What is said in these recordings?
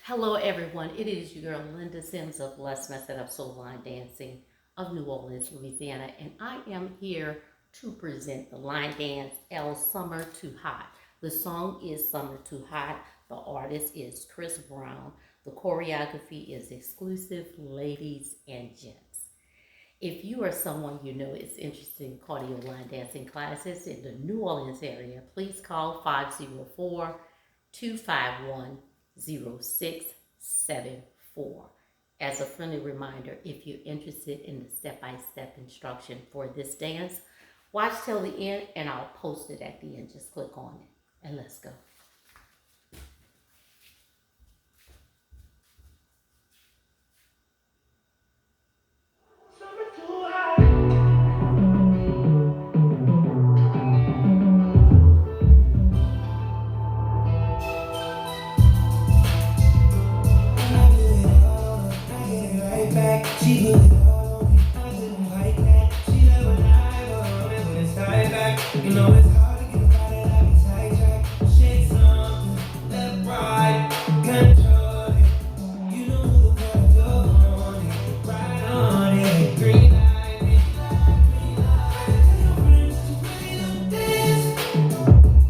Hello everyone, it is your girl Linda Sims of Let's Mess It Up Soul Line Dancing of New Orleans, Louisiana, and I am here to present the line dance El Summer Too Hot. The song is Summer Too Hot. The artist is Chris Brown. The choreography is exclusive, ladies and gents. If you are someone you know is interested in cardio line dancing classes in the New Orleans area, please call 504 251 0674. As a friendly reminder, if you're interested in the step-by-step instruction for this dance, watch till the end and I'll post it at the end. Just click on it and let's go. She put it all on me. I didn't like that. She never lied, but when it's tied back, you know it's hard to get about it. I be sidetracked. Shake something, left, right, control it. You know who the fuck you're on it, right on it. Green light, green light, green light. I tell your friends that you really don't dance,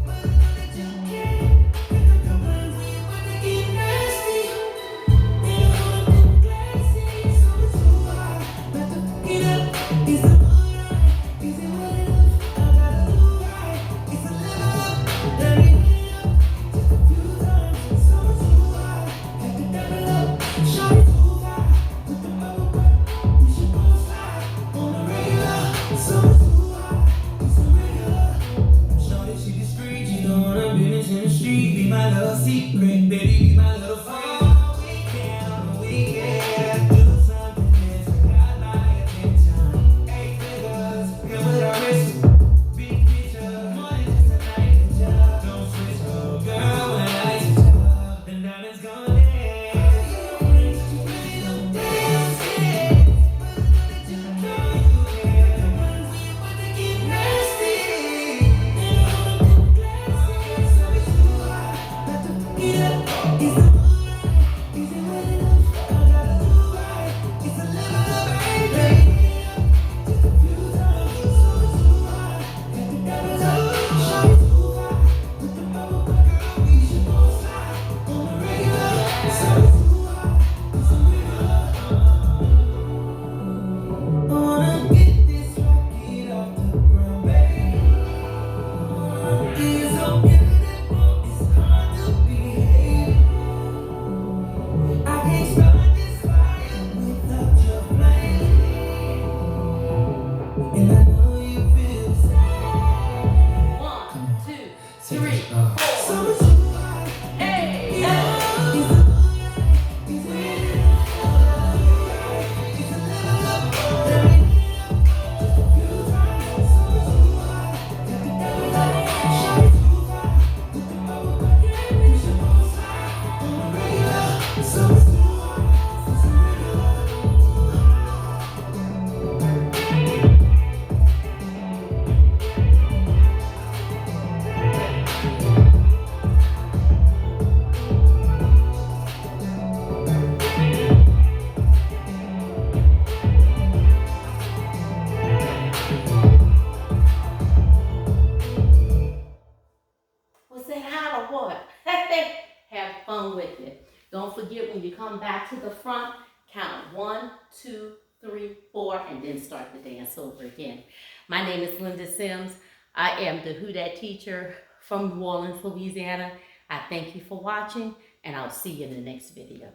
but I know that you can. Pick up your friends when you want to get nasty. They don't wanna go classy, so it's too hard not to get up. It's a mood right, is it what it is? I gotta do right. It's a level up, let me hit it up just a few times. So it's too hard, have to double up. Shawty too hot with the bubble butt. We should both slide on the regular. So it's too hot, it's a regular. Shawty, she discreet, you don't want her business in the street. Be my little secret, baby, be my little friend. On the weekend, do something different. Got my attention. 8 figures, come with our risk. Big picture, more than just a night in job. Don't switch up, girl, when I light you up. The diamonds gonna dance. Your friends, you really don't dance, yeah. But I know that you can. The ones when you want to get nasty. They don't wanna go classy, so it's too hard not to get up. It's a mood right, is it what it is? I gotta do right. It's a level up, baby. Just a few times, so it's too hard. Have to double up. Shawty too hot with the bubble butt. Girl, we should both slide on the regular. So it's too hot, it's a regular. I wanna get this rocket off the ground, baby. It's so beautiful, it's hard to behave. I can't start this fire without your flame, and I know you feel the same. 1, 2, 3, 4. So it's too hot, Hey! yeah. It's a mood right, it's a regular. It's a level up, let me hit it up just a few times. So it's too hot, have to double up. Shawty too hot with the bubble butt. We should both slide on the regular. So it's too hot, it's a regular. Was that hot or what? Have fun with it. Don't forget when you come back to the front, count 1, 2, 3, 4, and then start the dance over again. My name is Linda Sims. I am the Who Dat teacher from New Orleans, Louisiana. I thank you for watching, and I'll see you in the next video.